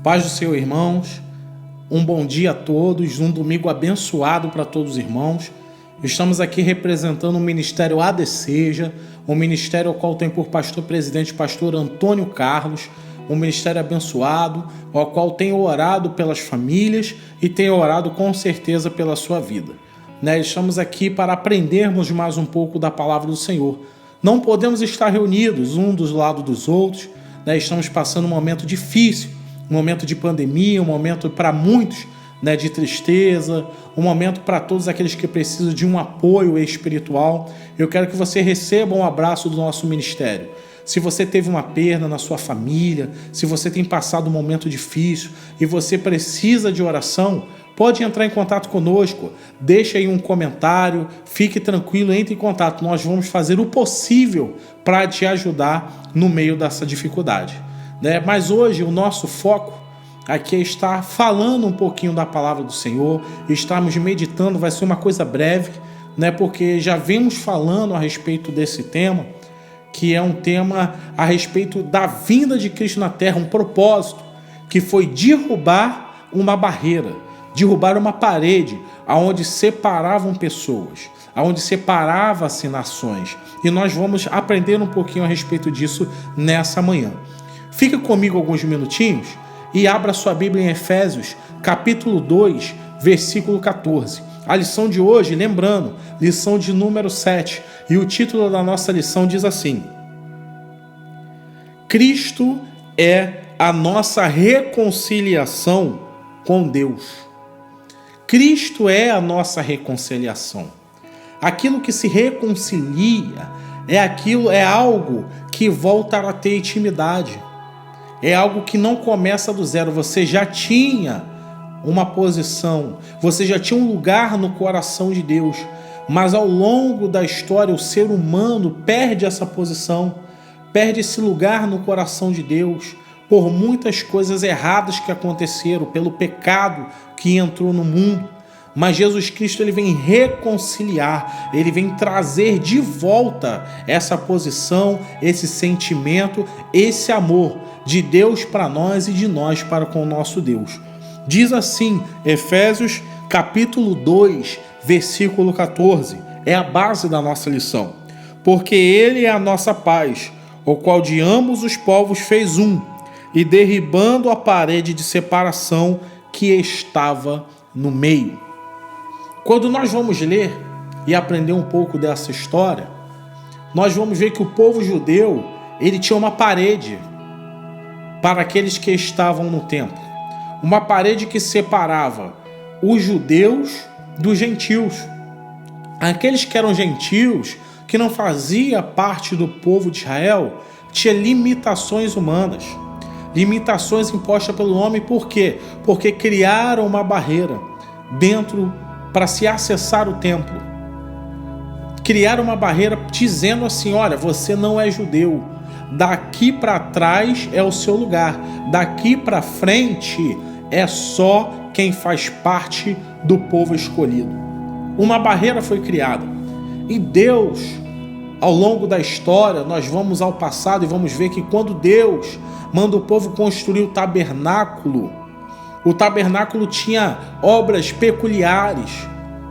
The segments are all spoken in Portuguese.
Paz do Senhor, irmãos. Um bom dia a todos, um domingo abençoado para todos os irmãos. Estamos aqui representando o Ministério ADCeja, um ministério ao qual tem por pastor-presidente pastor Antônio Carlos, um ministério abençoado, ao qual tenho orado pelas famílias e tenho orado com certeza pela sua vida. Estamos aqui para aprendermos mais um pouco da palavra do Senhor. Não podemos estar reunidos um dos lados dos outros, estamos passando um momento difícil, um momento de pandemia, um momento para muitos de tristeza, um momento para todos aqueles que precisam de um apoio espiritual. Eu quero que você receba um abraço do nosso ministério. Se você teve uma perda na sua família, se você tem passado um momento difícil e você precisa de oração, pode entrar em contato conosco, deixa aí um comentário, fique tranquilo, entre em contato. Nós vamos fazer o possível para te ajudar no meio dessa dificuldade. Mas hoje o nosso foco aqui é estar falando um pouquinho da palavra do Senhor, estamos meditando, vai ser uma coisa breve, porque já vimos falando a respeito desse tema, que é um tema a respeito da vinda de Cristo na Terra, um propósito, que foi derrubar uma barreira, derrubar uma parede aonde separavam pessoas, aonde separava-se nações. E nós vamos aprender um pouquinho a respeito disso nessa manhã. Fica comigo alguns minutinhos e abra sua Bíblia em Efésios, capítulo 2, versículo 14. A lição de hoje, lembrando, lição de número 7. E o título da nossa lição diz assim: Cristo é a nossa reconciliação com Deus. Cristo é a nossa reconciliação. Aquilo que se reconcilia é algo que volta a ter intimidade. É algo que não começa do zero. Você já tinha uma posição, você já tinha um lugar no coração de Deus, mas ao longo da história o ser humano perde essa posição, perde esse lugar no coração de Deus por muitas coisas erradas que aconteceram, pelo pecado que entrou no mundo. Mas Jesus Cristo ele vem reconciliar, ele vem trazer de volta essa posição, esse sentimento, esse amor de Deus para nós e de nós para com o nosso Deus. Diz assim, Efésios capítulo 2, versículo 14, é a base da nossa lição. Porque ele é a nossa paz, o qual de ambos os povos fez um, e derribando a parede de separação que estava no meio. Quando nós vamos ler e aprender um pouco dessa história, nós vamos ver que o povo judeu, ele tinha uma parede para aqueles que estavam no templo. Uma parede que separava os judeus dos gentios. Aqueles que eram gentios, que não faziam parte do povo de Israel, tinha limitações humanas. Limitações impostas pelo homem, por quê? Porque criaram uma barreira dentro para se acessar o templo. Criaram uma barreira dizendo assim, olha, você não é judeu. Daqui para trás é o seu lugar. Daqui para frente é só quem faz parte do povo escolhido. Uma barreira foi criada. E Deus, ao longo da história, nós vamos ao passado e vamos ver que quando Deus manda o povo construir o tabernáculo tinha obras peculiares,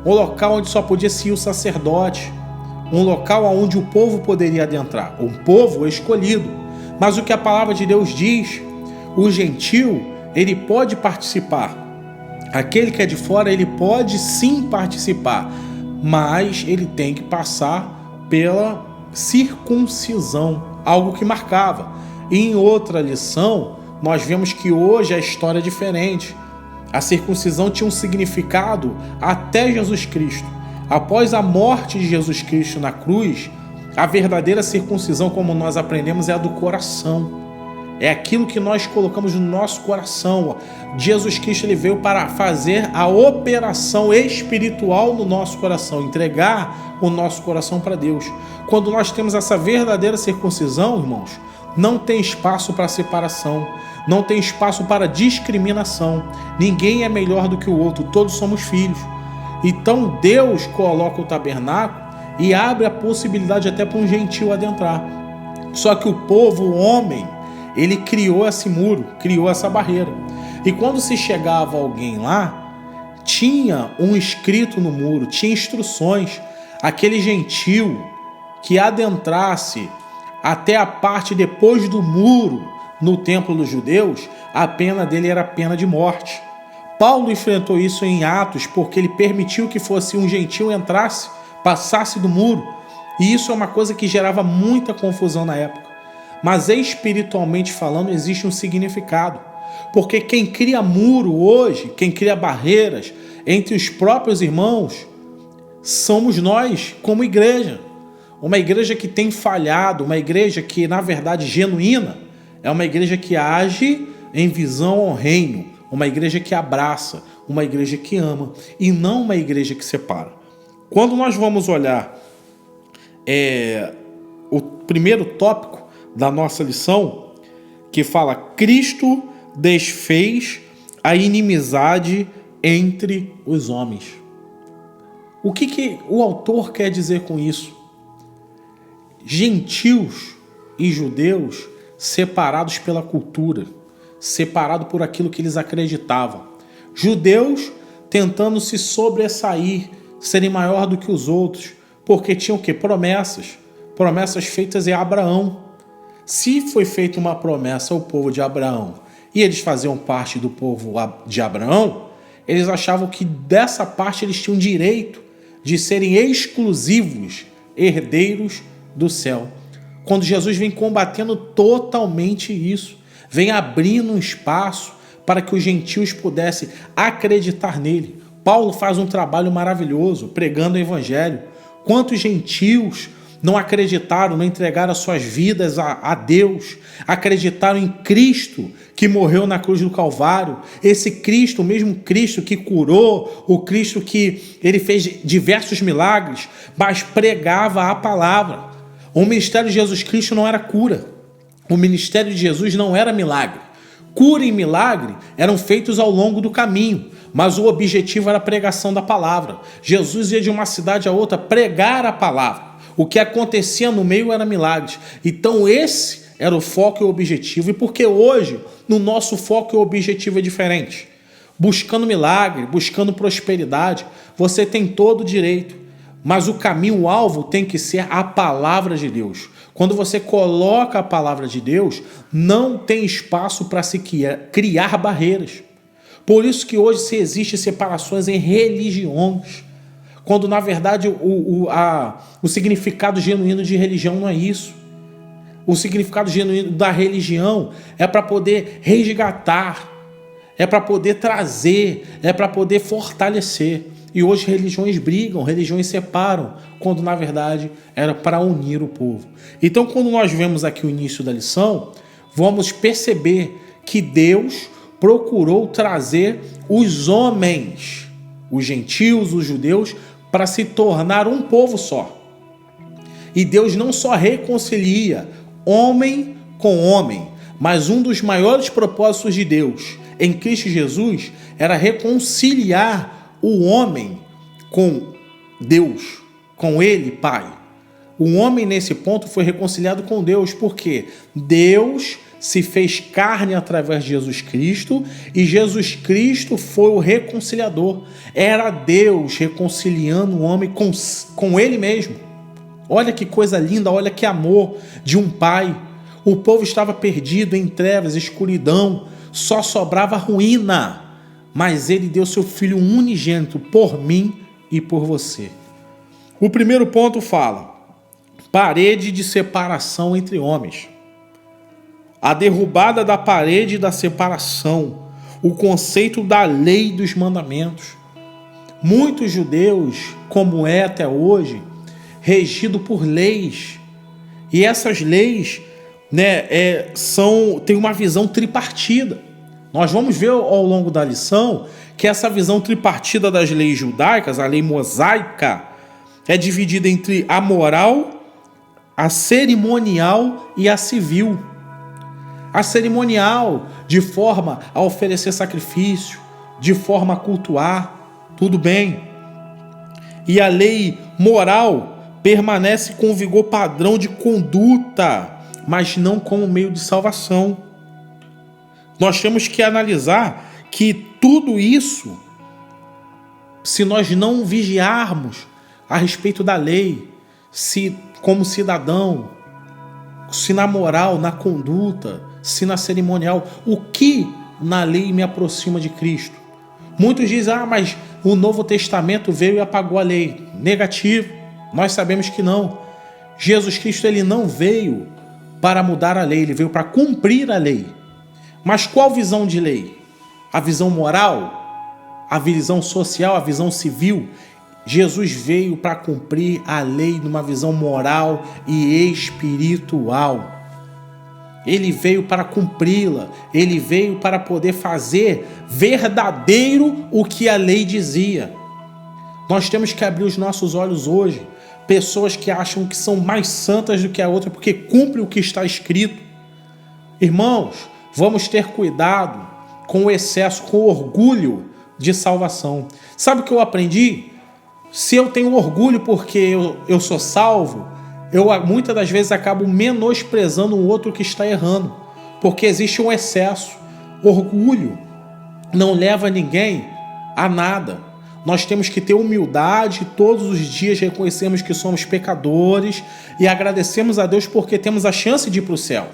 um local onde só podia se ir o sacerdote, um local onde o povo poderia adentrar, um povo escolhido. Mas o que a palavra de Deus diz, o gentil, ele pode participar. Aquele que é de fora, ele pode sim participar, mas ele tem que passar pela circuncisão, algo que marcava. E em outra lição, nós vemos que hoje a história é diferente. A circuncisão tinha um significado até Jesus Cristo. Após a morte de Jesus Cristo na cruz, a verdadeira circuncisão, como nós aprendemos, é a do coração. É aquilo que nós colocamos no nosso coração. Jesus Cristo ele veio para fazer a operação espiritual no nosso coração, entregar o nosso coração para Deus. Quando nós temos essa verdadeira circuncisão, irmãos, não tem espaço para separação, não tem espaço para discriminação. Ninguém é melhor do que o outro, todos somos filhos. Então Deus coloca o tabernáculo e abre a possibilidade até para um gentil adentrar. Só que o povo, o homem, ele criou esse muro, criou essa barreira. E quando se chegava alguém lá, tinha um escrito no muro, tinha instruções. Aquele gentil que adentrasse até a parte depois do muro no templo dos judeus, a pena dele era a pena de morte. Paulo enfrentou isso em Atos porque ele permitiu que fosse um gentil entrasse, passasse do muro. E isso é uma coisa que gerava muita confusão na época. Mas espiritualmente falando, existe um significado. Porque quem cria muro hoje, quem cria barreiras entre os próprios irmãos, somos nós, como igreja. Uma igreja que tem falhado, uma igreja que, na verdade, genuína, é uma igreja que age em visão ao reino, uma igreja que abraça, uma igreja que ama, e não uma igreja que separa. Quando nós vamos olhar o primeiro tópico da nossa lição, que fala: Cristo desfez a inimizade entre os homens. O que o autor quer dizer com isso? Gentios e judeus separados pela cultura, separados por aquilo que eles acreditavam. Judeus tentando se sobressair, serem maior do que os outros, porque tinham o quê? Promessas. Promessas feitas a Abraão. Se foi feita uma promessa ao povo de Abraão e eles faziam parte do povo de Abraão, eles achavam que dessa parte eles tinham direito de serem exclusivos herdeiros do céu. Quando Jesus vem combatendo totalmente isso, vem abrindo um espaço para que os gentios pudessem acreditar nele. Paulo faz um trabalho maravilhoso pregando o evangelho. Quantos gentios não acreditaram, não entregaram as suas vidas a Deus, acreditaram em Cristo que morreu na cruz do Calvário, esse Cristo, o mesmo Cristo que curou, o Cristo que ele fez diversos milagres, mas pregava a palavra. O ministério de Jesus Cristo não era cura, o ministério de Jesus não era milagre. Cura e milagre eram feitos ao longo do caminho, mas o objetivo era a pregação da palavra. Jesus ia de uma cidade a outra pregar a palavra. O que acontecia no meio era milagres. Então esse era o foco e o objetivo. E porque hoje, no nosso foco e o objetivo é diferente. Buscando milagre, buscando prosperidade, você tem todo o direito. Mas o caminho, o alvo tem que ser a palavra de Deus. Quando você coloca a palavra de Deus, não tem espaço para se criar barreiras. Por isso que hoje se existe separações em religiões. Quando, na verdade, o significado genuíno de religião não é isso. O significado genuíno da religião é para poder resgatar, é para poder trazer, é para poder fortalecer. E hoje religiões brigam, religiões separam, quando, na verdade, era para unir o povo. Então, quando nós vemos aqui o início da lição, vamos perceber que Deus procurou trazer os homens, os gentios, os judeus, para se tornar um povo só. E Deus não só reconcilia homem com homem, mas um dos maiores propósitos de Deus em Cristo Jesus era reconciliar o homem com Deus, com Ele, Pai. O homem nesse ponto foi reconciliado com Deus, porque Deus se fez carne através de Jesus Cristo e Jesus Cristo foi o reconciliador. Era Deus reconciliando o homem com Ele mesmo. Olha que coisa linda, olha que amor de um pai. O povo estava perdido em trevas, escuridão, só sobrava ruína. Mas Ele deu seu Filho unigênito por mim e por você. O primeiro ponto fala: parede de separação entre homens. A derrubada da parede da separação, o conceito da lei dos mandamentos. Muitos judeus, como é até hoje, regido por leis. E essas leis, têm uma visão tripartida. Nós vamos ver ao longo da lição que essa visão tripartida das leis judaicas, a lei mosaica, é dividida entre a moral, a cerimonial e a civil. A cerimonial, de forma a oferecer sacrifício, de forma a cultuar, tudo bem. E a lei moral permanece com vigor padrão de conduta, mas não como meio de salvação. Nós temos que analisar que tudo isso, se nós não vigiarmos a respeito da lei, se como cidadão, se na moral, na conduta, se na cerimonial, o que na lei me aproxima de Cristo? Muitos dizem, mas o Novo Testamento veio e apagou a lei. Negativo, nós sabemos que não. Jesus Cristo, ele não veio para mudar a lei, ele veio para cumprir a lei. Mas qual visão de lei? A visão moral? A visão social? A visão civil? Jesus veio para cumprir a lei numa visão moral e espiritual. Ele veio para cumpri-la. Ele veio para poder fazer verdadeiro o que a lei dizia. Nós temos que abrir os nossos olhos hoje. Pessoas que acham que são mais santas do que a outra porque cumprem o que está escrito. Irmãos, vamos ter cuidado com o excesso, com o orgulho de salvação. Sabe o que eu aprendi? Se eu tenho orgulho porque eu sou salvo, eu muitas das vezes acabo menosprezando o outro que está errando, porque existe um excesso. Orgulho não leva ninguém a nada. Nós temos que ter humildade, todos os dias reconhecemos que somos pecadores e agradecemos a Deus porque temos a chance de ir para o céu.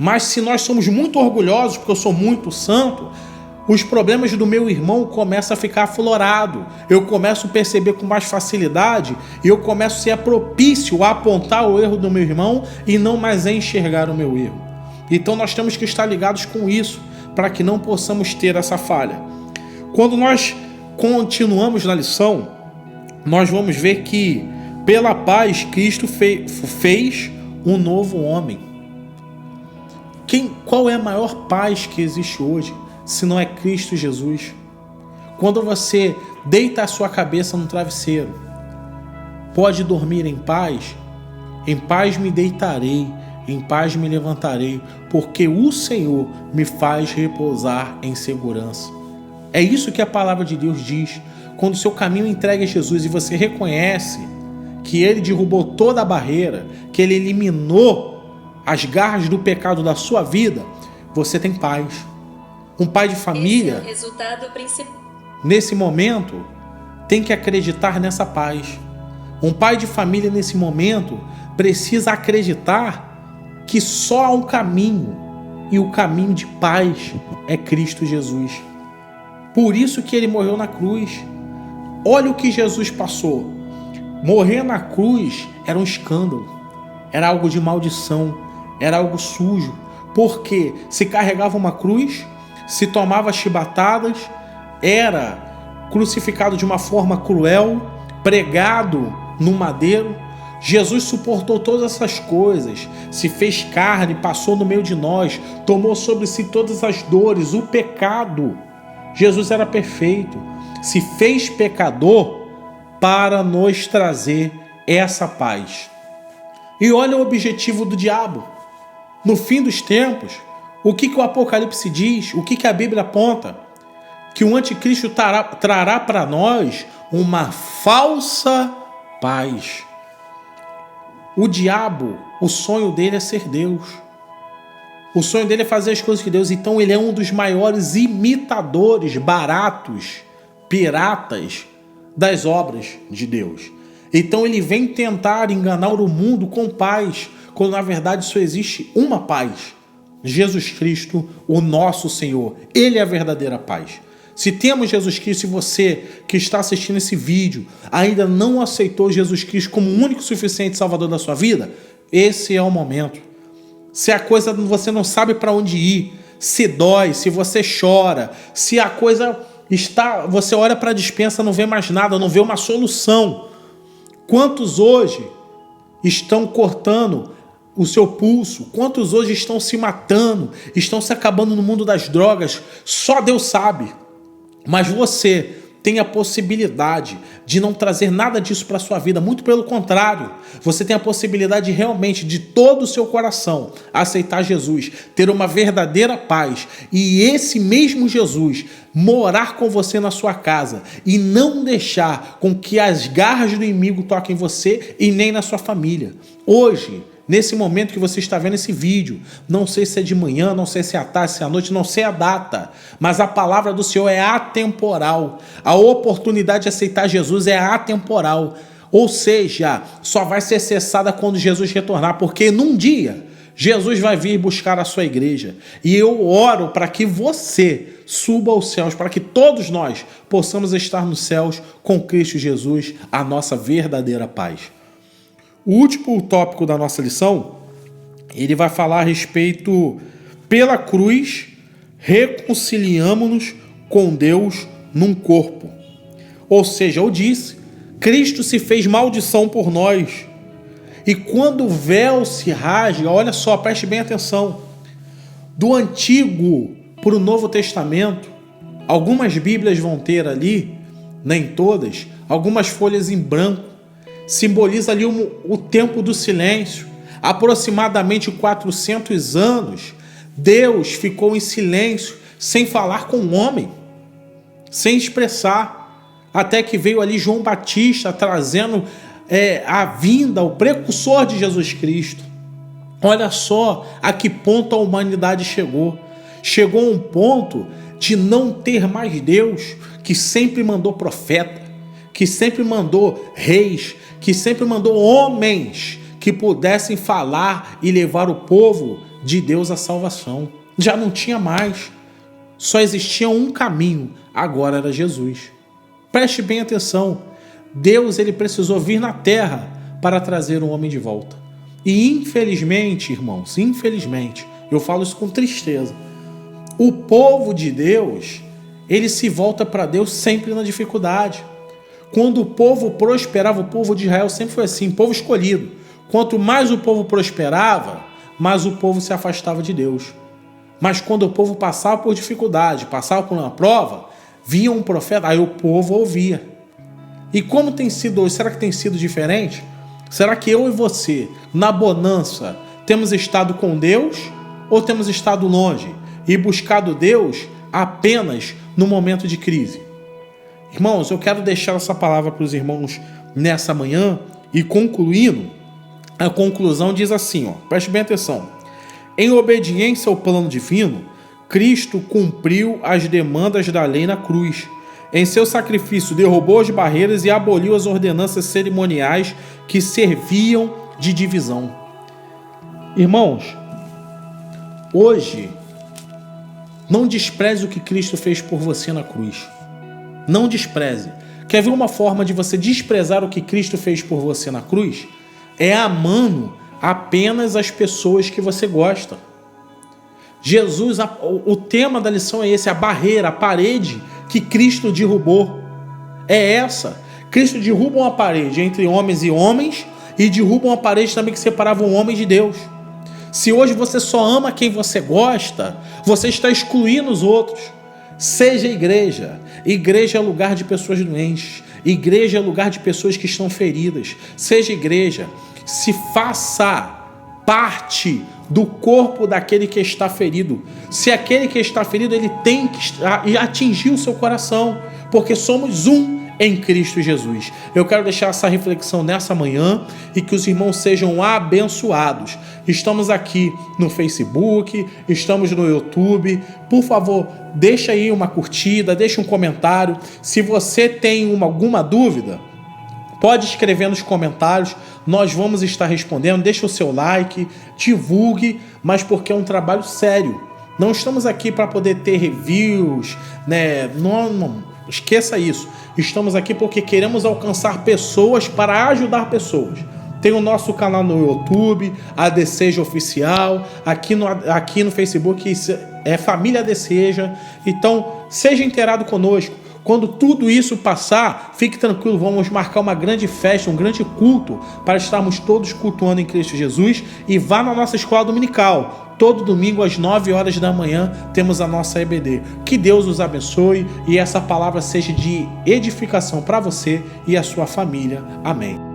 Mas se nós somos muito orgulhosos, porque eu sou muito santo, os problemas do meu irmão começam a ficar aflorados. Eu começo a perceber com mais facilidade e eu começo a ser propício a apontar o erro do meu irmão e não mais a enxergar o meu erro. Então nós temos que estar ligados com isso para que não possamos ter essa falha. Quando nós continuamos na lição, nós vamos ver que pela paz Cristo fez um novo homem. Qual é a maior paz que existe hoje, se não é Cristo Jesus? Quando você deita a sua cabeça no travesseiro, pode dormir em paz me deitarei, em paz me levantarei, porque o Senhor me faz repousar em segurança. É isso que a palavra de Deus diz. Quando o seu caminho entregue a Jesus e você reconhece que Ele derrubou toda a barreira, que Ele eliminou as garras do pecado da sua vida, você tem paz. Um pai de família, esse é o resultado principal. Nesse momento, tem que acreditar nessa paz. Um pai de família, nesse momento, precisa acreditar que só há um caminho, e o caminho de paz é Cristo Jesus. Por isso que Ele morreu na cruz. Olha o que Jesus passou. Morrer na cruz era um escândalo, era algo de maldição, era algo sujo, porque se carregava uma cruz, se tomava chibatadas, era crucificado de uma forma cruel, pregado no madeiro. Jesus suportou todas essas coisas, se fez carne, passou no meio de nós, tomou sobre si todas as dores, o pecado. Jesus era perfeito, se fez pecador para nos trazer essa paz. E olha o objetivo do diabo. No fim dos tempos, o que o Apocalipse diz, o que a Bíblia aponta? Que o anticristo trará para nós uma falsa paz. O diabo, o sonho dele é ser Deus. O sonho dele é fazer as coisas que Deus. Então ele é um dos maiores imitadores baratos, piratas das obras de Deus. Então ele vem tentar enganar o mundo com paz, quando na verdade só existe uma paz. Jesus Cristo, o nosso Senhor. Ele é a verdadeira paz. Se temos Jesus Cristo, se você que está assistindo esse vídeo ainda não aceitou Jesus Cristo como o único e suficiente Salvador da sua vida, esse é o momento. Se a coisa você não sabe para onde ir, se dói, se você chora, se a coisa está, você olha para a despensa, não vê mais nada, não vê uma solução. Quantos hoje estão cortando o seu pulso? Quantos hoje estão se matando, estão se acabando no mundo das drogas? Só Deus sabe. Mas você tem a possibilidade de não trazer nada disso para a sua vida. Muito pelo contrário, você tem a possibilidade de realmente, de todo o seu coração, aceitar Jesus, ter uma verdadeira paz e esse mesmo Jesus morar com você na sua casa e não deixar com que as garras do inimigo toquem você e nem na sua família. Hoje, nesse momento que você está vendo esse vídeo. Não sei se é de manhã, não sei se é à tarde, se é à noite, não sei a data, mas a palavra do Senhor é atemporal. A oportunidade de aceitar Jesus é atemporal. Ou seja, só vai ser cessada quando Jesus retornar, porque num dia Jesus vai vir buscar a sua igreja. E eu oro para que você suba aos céus, para que todos nós possamos estar nos céus com Cristo Jesus, a nossa verdadeira paz. O último tópico da nossa lição, ele vai falar a respeito, pela cruz, reconciliamo-nos com Deus num corpo. Ou seja, eu disse, Cristo se fez maldição por nós. E quando o véu se rasga, olha só, preste bem atenção, do Antigo para o Novo Testamento, algumas Bíblias vão ter ali, nem todas, algumas folhas em branco, simboliza ali o tempo do silêncio. Aproximadamente 400 anos, Deus ficou em silêncio, sem falar com o homem, sem expressar, até que veio ali João Batista trazendo a vinda, o precursor de Jesus Cristo. Olha só a que ponto a humanidade chegou. Chegou a um ponto de não ter mais Deus, que sempre mandou profeta, que sempre mandou reis, que sempre mandou homens que pudessem falar e levar o povo de Deus à salvação. Já não tinha mais. Só existia um caminho, agora era Jesus. Preste bem atenção. Deus, ele precisou vir na terra para trazer o homem de volta. E infelizmente, irmãos, infelizmente, eu falo isso com tristeza, o povo de Deus, ele se volta para Deus sempre na dificuldade. Quando o povo prosperava, o povo de Israel sempre foi assim, povo escolhido. Quanto mais o povo prosperava, mais o povo se afastava de Deus. Mas quando o povo passava por dificuldade, passava por uma prova, via um profeta, aí o povo ouvia. E como tem sido hoje? Será que tem sido diferente? Será que eu e você, na bonança, temos estado com Deus ou temos estado longe e buscado Deus apenas no momento de crise? Irmãos, eu quero deixar essa palavra para os irmãos nessa manhã e concluindo, a conclusão diz assim, preste bem atenção. Em obediência ao plano divino, Cristo cumpriu as demandas da lei na cruz. Em seu sacrifício, derrubou as barreiras e aboliu as ordenanças cerimoniais que serviam de divisão. Irmãos, hoje, não despreze o que Cristo fez por você na cruz. Não despreze. Quer ver uma forma de você desprezar o que Cristo fez por você na cruz? É amando apenas as pessoas que você gosta. Jesus, o tema da lição é esse, a barreira, a parede que Cristo derrubou. É essa. Cristo derruba uma parede entre homens e homens e derruba uma parede também que separava o homem de Deus. Se hoje você só ama quem você gosta, você está excluindo os outros. Seja igreja. Igreja é lugar de pessoas doentes. Igreja é lugar de pessoas que estão feridas. Seja igreja. Se faça parte do corpo daquele que está ferido. Se aquele que está ferido, ele tem que atingir o seu coração, porque somos um em Cristo Jesus. Eu quero deixar essa reflexão nessa manhã e que os irmãos sejam abençoados. Estamos aqui no Facebook, estamos no YouTube. Por favor, deixa aí uma curtida, deixa um comentário. Se você tem alguma dúvida, pode escrever nos comentários, nós vamos estar respondendo. Deixa o seu like, divulgue, mas porque é um trabalho sério. Não estamos aqui para poder ter reviews, né? Não, esqueça isso. Estamos aqui porque queremos alcançar pessoas para ajudar pessoas. Tem o nosso canal no YouTube, a Deseja Oficial, aqui no Facebook é Família Deseja. Então, seja inteirado conosco. Quando tudo isso passar, fique tranquilo, vamos marcar uma grande festa, um grande culto, para estarmos todos cultuando em Cristo Jesus. E vá na nossa escola dominical. Todo domingo às 9 horas da manhã temos a nossa EBD. Que Deus os abençoe e essa palavra seja de edificação para você e a sua família. Amém.